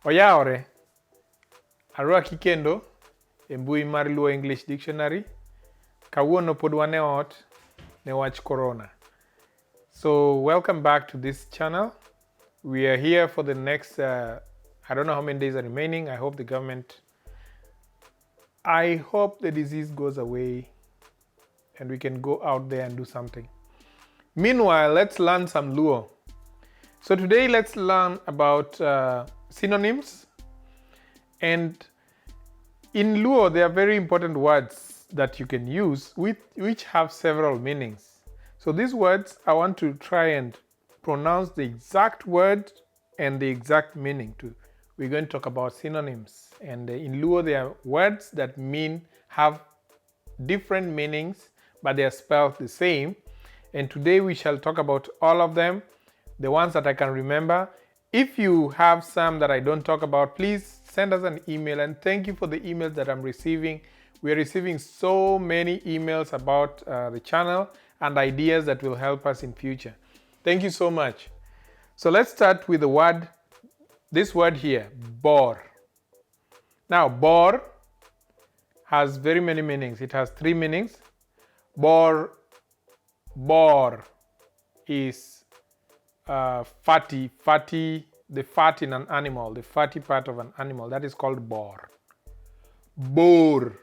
Oyaore, arwaki kendo e mbui mar Luo English Dictionary. Kawuono pod wan e ot ne wach corona. So welcome back to this channel. We are here for the next, I don't know how many days are remaining. I hope the disease goes away and we can go out there and do something. Meanwhile, let's learn some Luo. So today let's learn about synonyms. And in Luo, there are very important words that you can use which have several meanings. So these words, I want to try and pronounce the exact word and the exact meaning too. We're going to talk about synonyms. And in Luo, there are words that have different meanings, but they are spelled the same. And today we shall talk about all of them, the ones that I can remember. If you have some that I don't talk about, please send us an email. And thank you for the emails that I'm receiving. We are receiving so many emails about the channel and ideas that will help us in future. Thank you so much. So let's start with this word here, bore. Now, bore has very many meanings. It has three meanings. Bore is fatty, the fat in an animal, the fatty part of an animal. That is called bore. Bore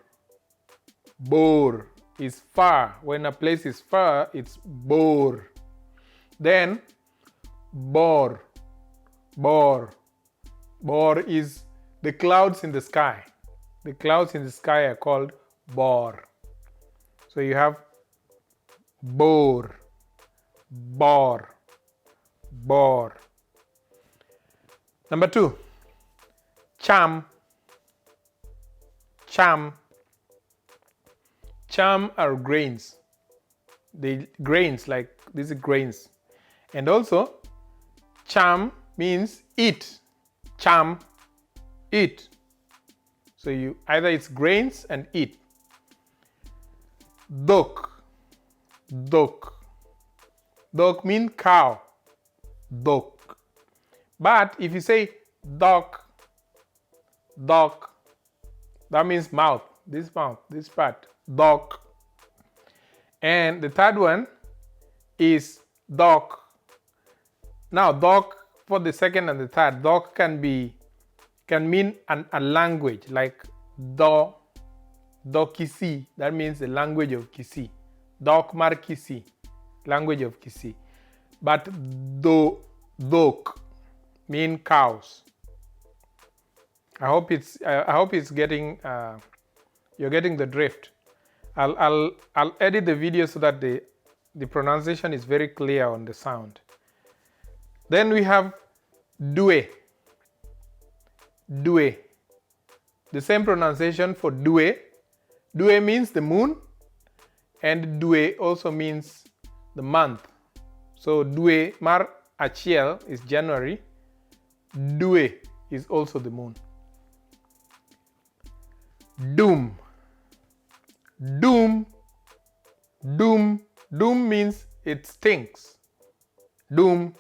is far. When a place is far, it's bore. Then bore is the clouds in the sky. The clouds in the sky are called bore. So you have bore. Number two, chum. Chum are grains. The grains, like these are grains. And also, chum means eat. Chum, eat. So either it's grains and eat. Dok means cow. Dok. But if you say dok, that means mouth. This part. Dok. And the third one is dok. Now, dok for the second and the third, dok can mean a language, like do Kisi. That means the language of Kisi. Dok mar Kisi, language of Kisi. But dok mean cows. I hope it's getting you're getting the drift. I'll edit the video so that the pronunciation is very clear on the sound. Then we have Duel. The same pronunciation for Duel. Duel means the moon, and Duel also means the month. So Duel mar achiel is January. Duel is also the moon. Doom means it stinks. Doom.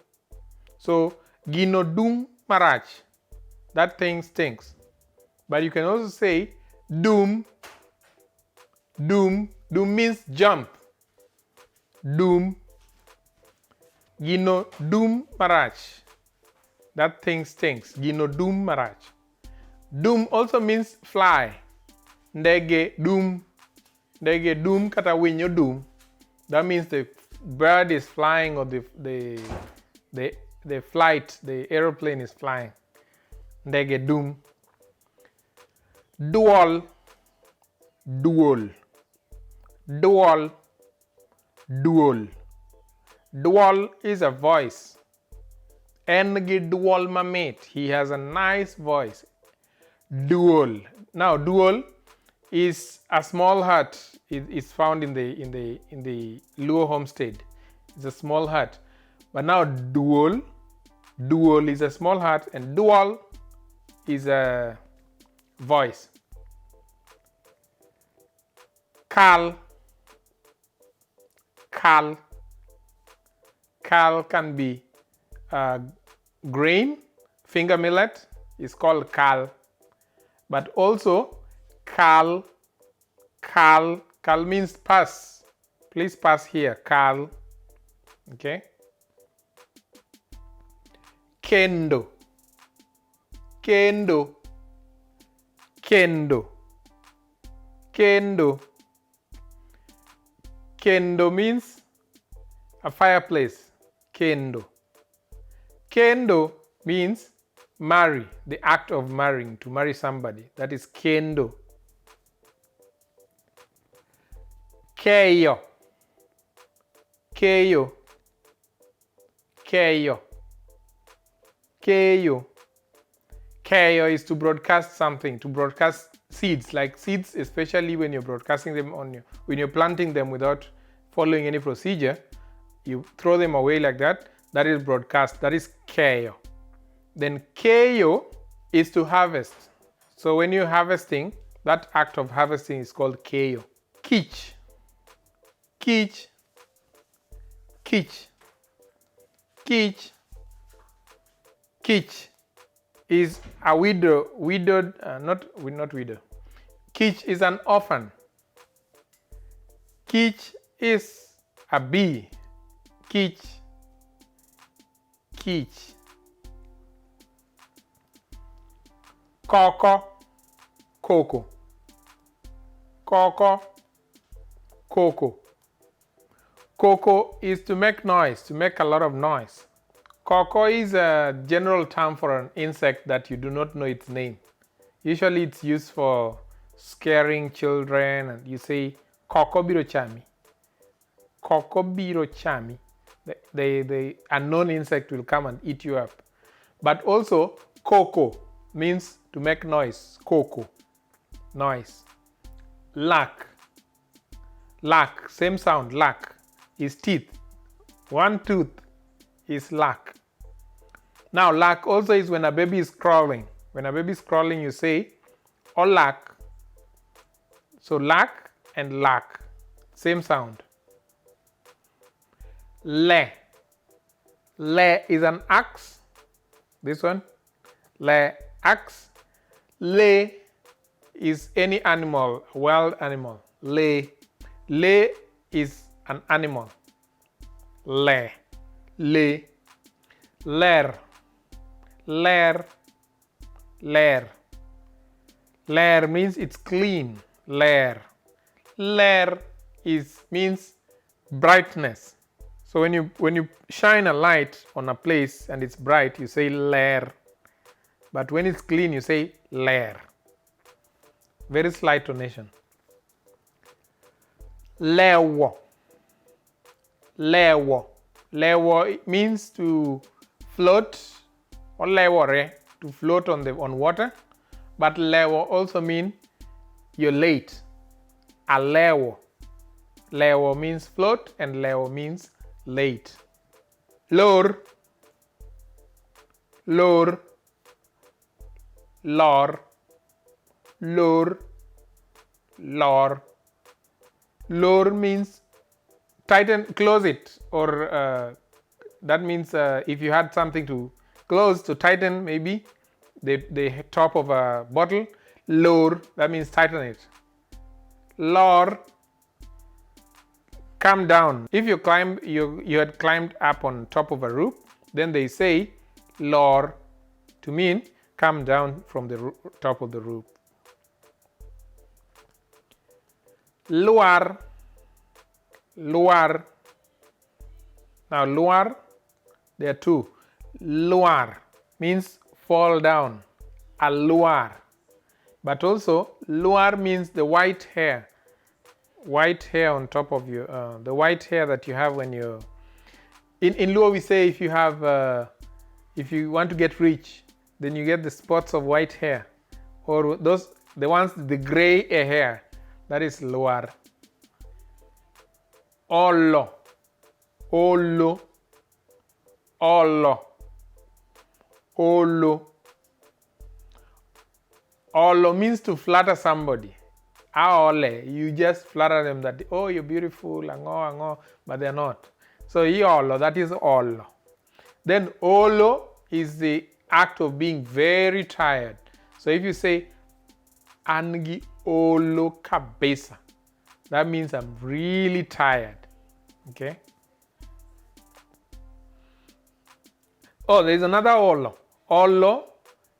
So gino doom marach. That thing stinks. But you can also say doom. Doom means jump. Doom. Gino doom marach. That thing stinks. Gino doom marach. Doom also means fly. Ndege doom kata winyo doom. That means the bird is flying, or the flight, the aeroplane is flying. Ndege doom. Duel is a voice. Engi duel mamit. He has a nice voice. Duel. Now, duel is a small hut. It's found in the Luo homestead. It's a small hut. But now duel is a small hut, and duel is a voice. Kal can be grain, finger millet, is called kal. But also kal, kal, kal means pass. Please pass here, kal. Okay. Kendo, kendo, kendo, kendo. Kendo means a fireplace. Kendo. Kendo means marry, the act of marrying, to marry somebody. That is kendo. Keyo, keyo, keyo, keyo. Keyo is to broadcast something, to broadcast seeds, like seeds, especially when you're broadcasting them when you're planting them without following any procedure, you throw them away like that. That is broadcast. That is keyo. Then keyo is to harvest. So when you're harvesting, that act of harvesting is called keyo. Kich, kich, kich, kich, kich is a widowed, not widow. Kich is an orphan. Kich is a bee. Kich, kich. Coco, Coco, Coco, Coco. Coco is to make noise, to make a lot of noise. Coco is a general term for an insect that you do not know its name. Usually it's used for scaring children, and you say, Coco biro chami. Coco biro chami. The unknown insect will come and eat you up. But also, Coco means to make noise. Coco, noise. Lack, lack, same sound, lack, is teeth. One tooth is lack. Now, lack also is when a baby is crawling. When a baby is crawling, you say, or lack. So, lack and lack, same sound. Le, le is an axe. This one, le, axe. Le is any animal, wild animal. Le, le is an animal. Le, le. Ler, ler, ler. Ler means it's clean. Ler, ler means brightness. So when you shine a light on a place and it's bright, you say ler. But when it's clean, you say ler. Very slight tonation. Lewo, lewo. Lewo means to float, or lewore, to float on water. But lewo also means you're late. A lewo. Lewo means float and lewo means late. Lor, lor, lor, lor, lor. Lor means tighten, close it, or that means if you had something to close, to tighten maybe the top of a bottle. Lor, that means tighten it. Lor, come down. If you had climbed up on top of a roof, then they say lor to mean come down from the top of the roof. Luar, luar. Now luar, there are two. Luar means fall down. A luar. But also luar means the white hair. White hair on top of you, the white hair that you have when you. In Luo we say if you want to get rich, then you get the spots of white hair, or the gray hair. That is luar. Olo, olo, olo, olo. Olo means to flatter somebody. Aole, you just flatter them that, oh, you're beautiful, ango, but they're not. So, iolo, that is olo. Then olo is the act of being very tired. So if you say Angi olo kabesa, that means I'm really tired. Okay. Oh, there's another olo. Olo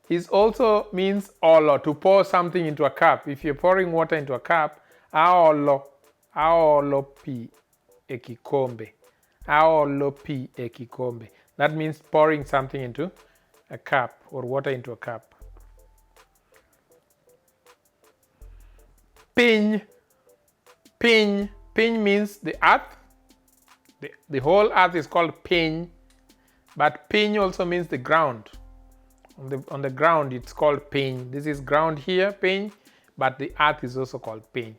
is also means olo, to pour something into a cup. If you're pouring water into a cup, aolo pi ekikombe. Aolo pi ekikombe. That means pouring something into a cup or water into a cup. Piny. Piny. Piny means the earth. The whole earth is called piny. But piny also means the ground. On the ground, it's called piny. This is ground here, piny, but the earth is also called piny.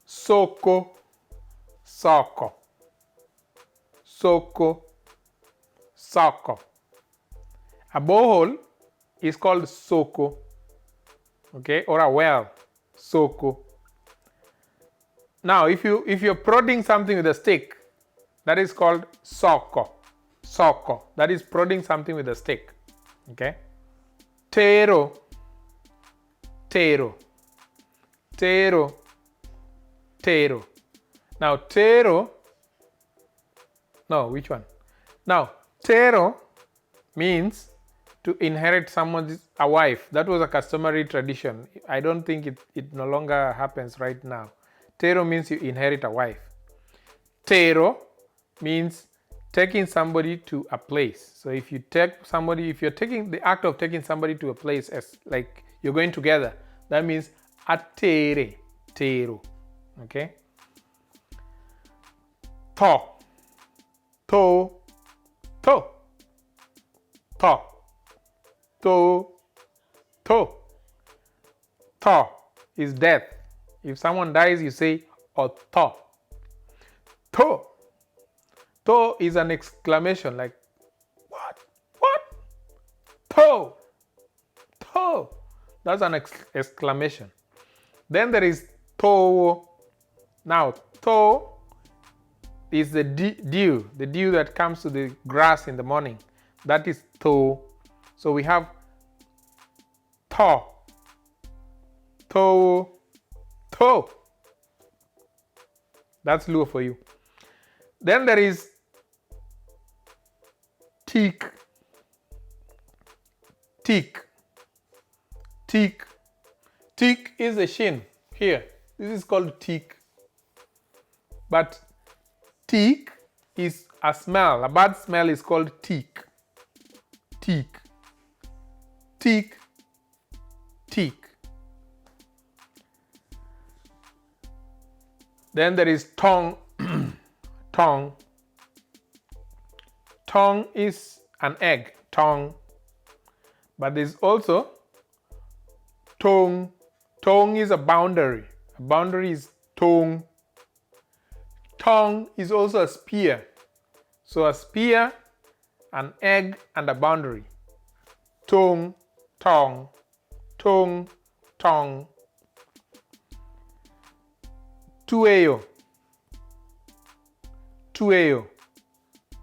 Soko, Sokka. Soko, Sokka. A borehole is called soko, okay, or a well, soko. Now, if you're prodding something with a stick, that is called Sokka. Sokka. That is prodding something with a stick. Okay. Taro. Taro. Taro. Taro. Now Taro. No, which one? Now Taro means to inherit someone's a wife. That was a customary tradition. I don't think it no longer happens right now. Taro means you inherit a wife. Taro means taking somebody to a place. So if you take somebody, if you're taking the act of taking somebody to a place as like you're going together, that means atere, tero. Okay? To, to, to, to, to, to. To is death. If someone dies, you say oto. To. To is an exclamation like, what? What? To. To. That's an exclamation. Then there is ToAO. Now, to is the dew that comes to the grass in the morning. That is to. So we have to, to, to. That's Luo for you. Then there is tick. Tick. Tick. Tick is a shin here. This is called tick. But tick is a smell. A bad smell is called tick. Tick. Tick. Tick. Then there is Tong. Tong. Tong is an egg. Tong. But there's also Tong. Tong is a boundary. A boundary is Tong. Tong is also a spear. So a spear, an egg, and a boundary. Tong, tong, tong, tong. ToAO. ToAO.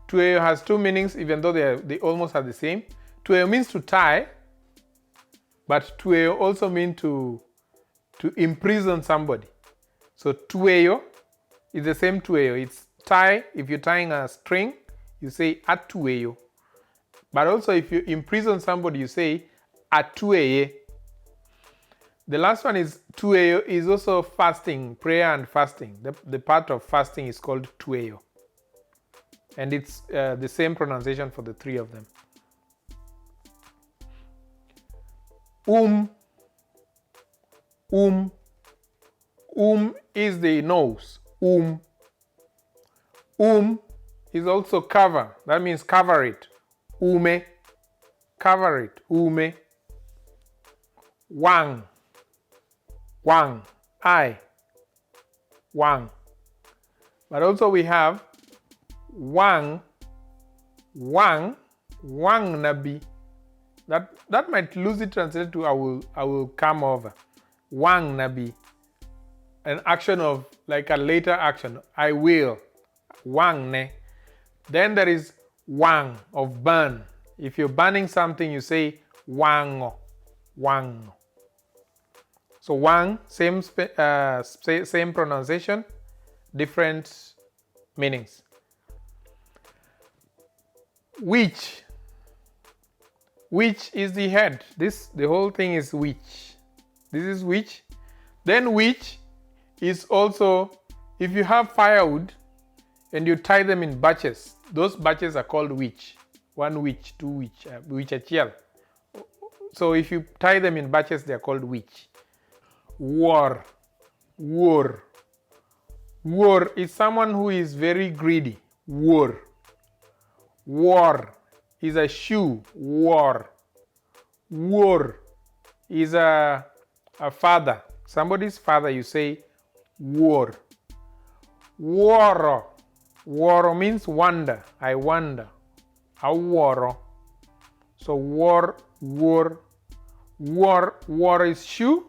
ToAO has two meanings, even though they almost are the same. ToAO means to tie, but ToAO also means to imprison somebody. So ToAO is the same ToAO. It's tie. If you're tying a string, you say atuayo. But also if you imprison somebody, you say atueye. The last one is ToAO is also fasting, prayer and fasting. The part of fasting is called ToAO. And it's the same pronunciation for the three of them. Is the nose. Is also cover. That means cover it. Cover it. Wang. Eye. Wang. But also we have Wang nabi. That might loosely translate to I will come over. Wang nabi. An action of like a later action. I will. Wang ne. Then there is Wang, of burn. If you're burning something, you say wang, wang. So wang, same pronunciation, different meanings. Which is the head. The whole thing is which. This is which. Then which is also, if you have firewood and you tie them in batches, those batches are called which. One which, two which, which are chiel. So if you tie them in batches, they are called which. War, war. War is someone who is very greedy. War. War is a shoe. War. War is a father. Somebody's father, you say war. Waro. Waro means wonder. I wonder. A waro. So war, war. War is shoe.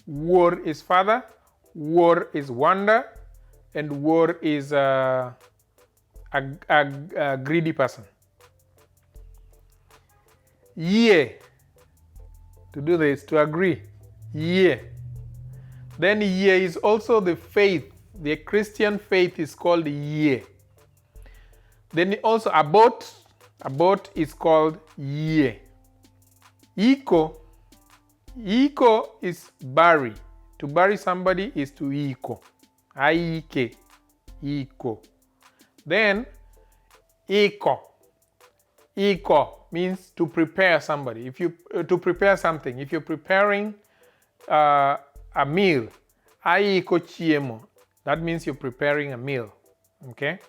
War is father. War is wonder. And war is a greedy person. Ye. To do this, to agree. Ye. Then ye is also the faith. The Christian faith is called ye. Then also about. About is called ye. Iko. Iko is bury. To bury somebody is to iko. Aike. Iko. Then iko. Iko means to prepare somebody. If you to prepare something. If you're preparing a meal, aiko chiemo. That means you're preparing a meal. Okay?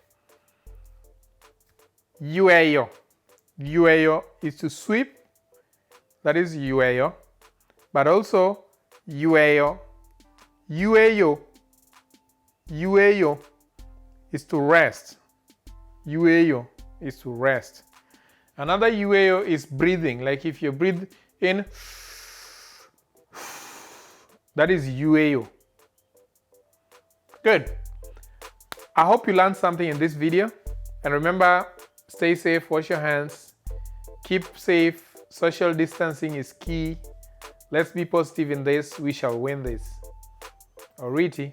Yueyo. Yueyo is to sweep. That is yueyo. But also yueyo. Yueyo. Yueyo is to rest. Yueyo is to rest. Another yueyo is breathing. Like if you breathe in, that is yueyo. Good. I hope you learned something in this video. And remember, stay safe, wash your hands, keep safe. Social distancing is key. Let's be positive in this. We shall win this. Alrighty.